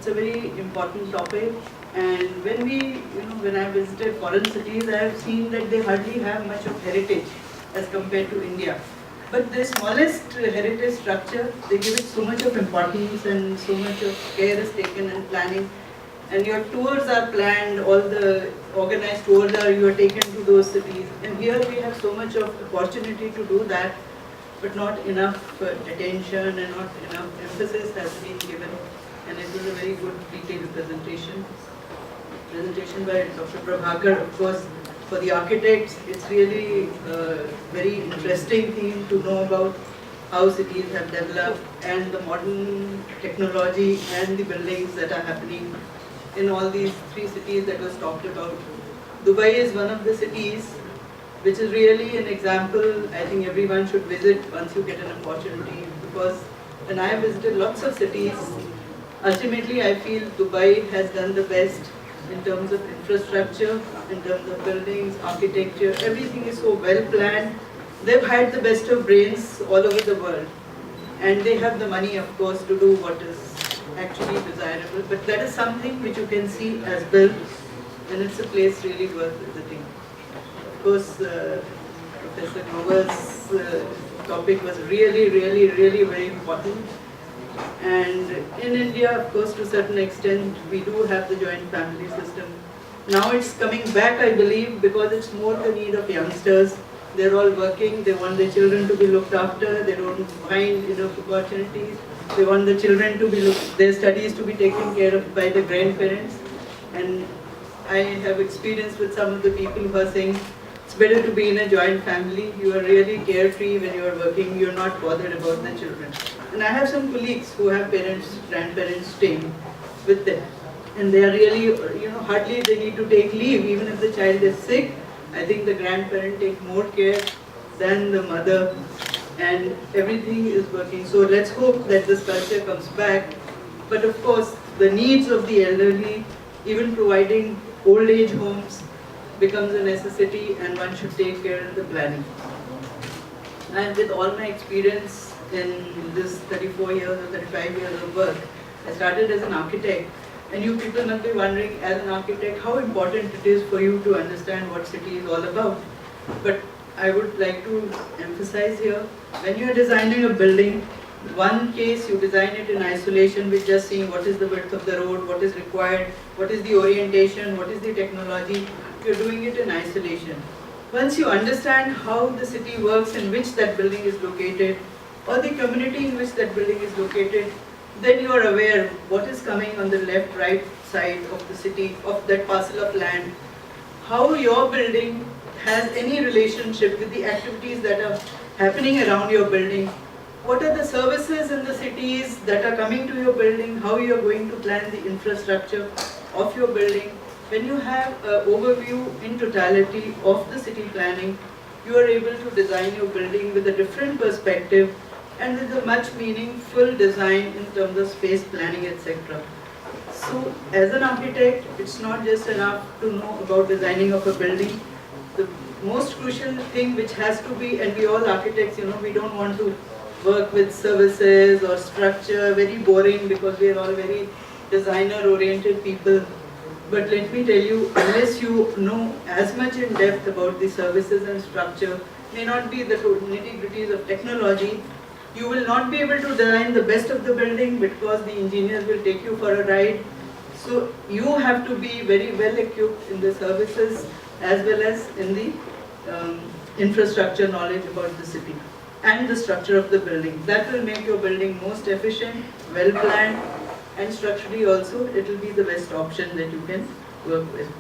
It's a very important topic, and when I visited foreign cities, I have seen that they hardly have much of heritage as compared to India. But the smallest heritage structure, they give it so much of importance and so much of care is taken in planning. And your tours are planned, all the organized tours you are taken to those cities. And here we have so much of opportunity to do that, but not enough attention and not enough emphasis has been given. And it was a very good detailed presentation by Dr. Prabhakar. Of course, for the architects, it's really a very interesting thing to know about how cities have developed and the modern technology and the buildings that are happening in all these three cities that was talked about. Dubai is one of the cities which is really an example. I think everyone should visit once you get an opportunity, because when I have visited lots of cities, ultimately I feel Dubai has done the best in terms of infrastructure, in terms of buildings, architecture. Everything is so well planned. They've had the best of brains all over the world, and they have the money, of course, to do what is actually desirable. But that is something which you can see as built, and it's a place really worth visiting. Of course, Professor Grover's topic was really very important. And in India, of course, to a certain extent, we do have the joint family system. Now it's coming back, I believe, because it's more the need of youngsters. They're all working, they want their children to be looked after, they don't find enough opportunities. They want the children to be their studies to be taken care of by the grandparents. And I have experience with some of the people who are saying, it's better to be in a joint family. You are really carefree when you are working, you're not bothered about the children. And I have some colleagues who have parents, grandparents staying with them. And they are really, hardly they need to take leave. Even if the child is sick, I think the grandparent take more care than the mother, and everything is working. So let's hope that this culture comes back. But of course, the needs of the elderly, even providing old age homes, becomes a necessity, and one should take care of the planning. And with all my experience in this 34 years or 35 years of work, I started as an architect. And you people must be wondering, as an architect, how important it is for you to understand what city is all about. But I would like to emphasize here, when you are designing a building, one case you design it in isolation with just seeing what is the width of the road, what is required, what is the orientation, what is the technology. You're doing it in isolation. Once you understand how the city works in which that building is located, or the community in which that building is located, then you are aware what is coming on the left, right side of the city, of that parcel of land, how your building has any relationship with the activities that are happening around your building, what are the services in the cities that are coming to your building, how you are going to plan the infrastructure of your building. When you have an overview in totality of the city planning, you are able to design your building with a different perspective and with a much meaningful design in terms of space planning, etc. So, as an architect, it's not just enough to know about designing of a building. The most crucial thing which has to be, and we all architects, we don't want to work with services or structure, very boring, because we are all very designer-oriented people. But let me tell you, unless you know as much in depth about the services and structure, may not be the nitty-gritties of technology, you will not be able to design the best of the building, because the engineers will take you for a ride. So you have to be very well equipped in the services as well as in the infrastructure knowledge about the city and the structure of the building. That will make your building most efficient, well planned, and structurally also it will be the best option that you can work with.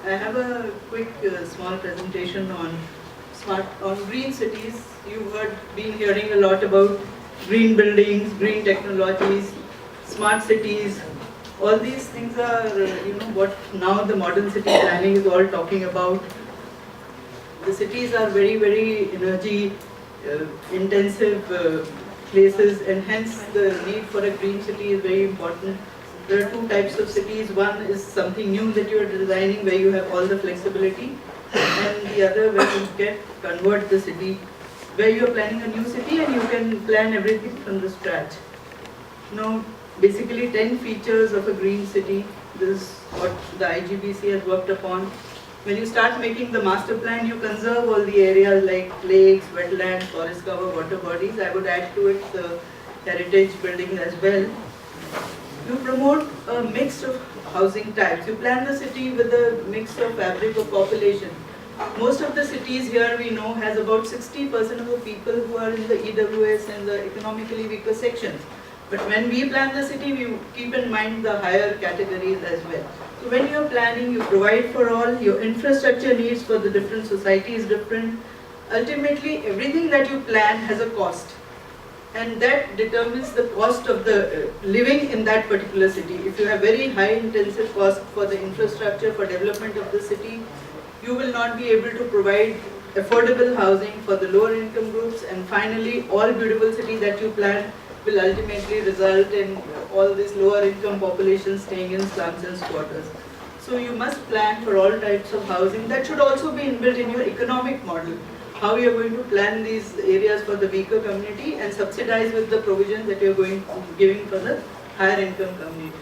I have a quick small presentation on green cities. You've been hearing a lot about green buildings, green technologies, smart cities. All these things are, what now the modern city planning is all talking about. The cities are very energy intensive places, and hence the need for a green city is very important. There are two types of cities. One is something new that you are designing where you have all the flexibility, and the other where you convert the city, where you are planning a new city and you can plan everything from the scratch. Now, basically 10 features of a green city. This is what the IGBC has worked upon. When you start making the master plan, you conserve all the areas like lakes, wetlands, forest cover, water bodies. I would add to it the heritage buildings as well. You promote a mix of housing types. You plan the city with a mix of fabric of population. Most of the cities here we know has about 60% of the people who are in the EWS and the economically weaker sections. But when we plan the city, we keep in mind the higher categories as well. So when you're planning, you provide for all, your infrastructure needs for the different societies different. Ultimately, everything that you plan has a cost. And that determines the cost of the living in that particular city. If you have very high intensive cost for the infrastructure, for development of the city, you will not be able to provide affordable housing for the lower income groups. And finally, all beautiful cities that you plan will ultimately result in all this lower income population staying in slums and squatters. So you must plan for all types of housing. That should also be inbuilt in your economic model. How you are going to plan these areas for the weaker community and subsidize with the provisions that you are giving for the higher income community.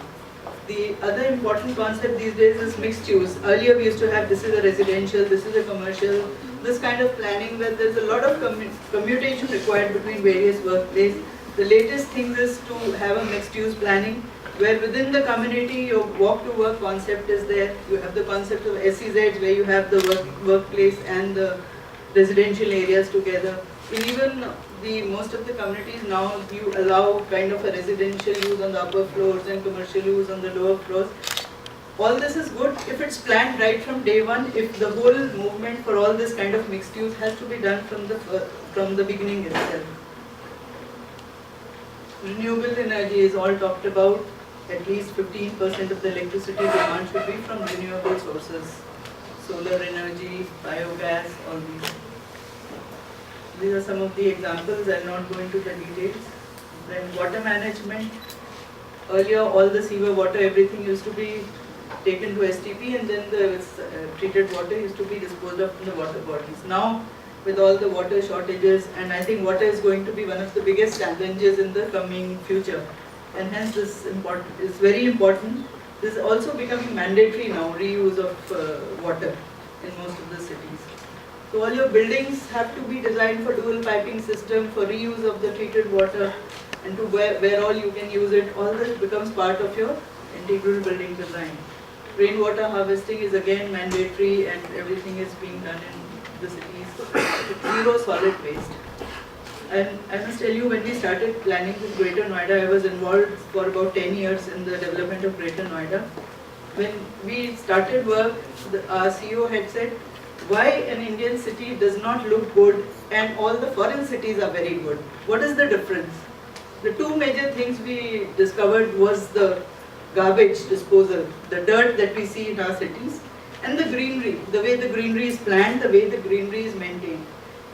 The other important concept these days is mixed use. Earlier we used to have this is a residential, this is a commercial, this kind of planning where there's a lot of commutation required between various workplaces. The latest thing is to have a mixed use planning where within the community your walk to work concept is there. You have the concept of SEZs where you have the workplace and the residential areas together. In even most of the communities now you allow kind of a residential use on the upper floors and commercial use on the lower floors. All this is good if it's planned right from day one, if the whole movement for all this kind of mixed use has to be done from the beginning itself. Renewable energy is all talked about. At least 15% of the electricity demand should be from renewable sources. Solar energy, biogas, all these. These are some of the examples. I'll not go into the details. Then water management. Earlier all the sewer water, everything used to be taken to STP and then the treated water used to be disposed of in the water bodies. Now with all the water shortages, and I think water is going to be one of the biggest challenges in the coming future, and hence this is very important. This is also becoming mandatory now, reuse of water in most of the cities. So all your buildings have to be designed for dual piping system, for reuse of the treated water, and to where all you can use it. All this becomes part of your integral building design. Rainwater harvesting is again mandatory and everything is being done in the cities. Zero solid waste. And I must tell you, when we started planning this Greater Noida, I was involved for about 10 years in the development of Greater Noida. When we started work, our CEO had said, why an Indian city does not look good and all the foreign cities are very good? What is the difference? The two major things we discovered was the garbage disposal, the dirt that we see in our cities, and the greenery, the way the greenery is planned, the way the greenery is maintained.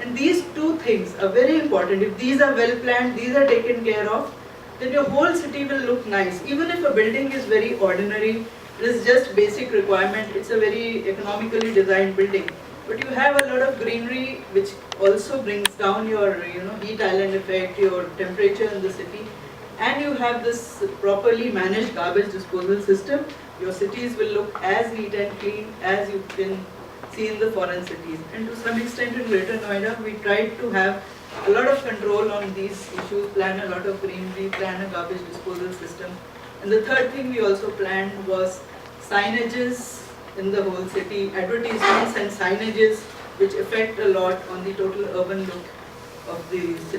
And these two things are very important. If these are well planned, these are taken care of, then your whole city will look nice. Even if a building is very ordinary, it is just basic requirement, it's a very economically designed building. But you have a lot of greenery which also brings down your heat island effect, your temperature in the city, and you have this properly managed garbage disposal system, your cities will look as neat and clean as you can see in the foreign cities. And to some extent in Greater Noida, we tried to have a lot of control on these issues, plan a lot of greenery, plan a garbage disposal system. And the third thing we also planned was signages in the whole city, advertisements and signages which affect a lot on the total urban look of the city.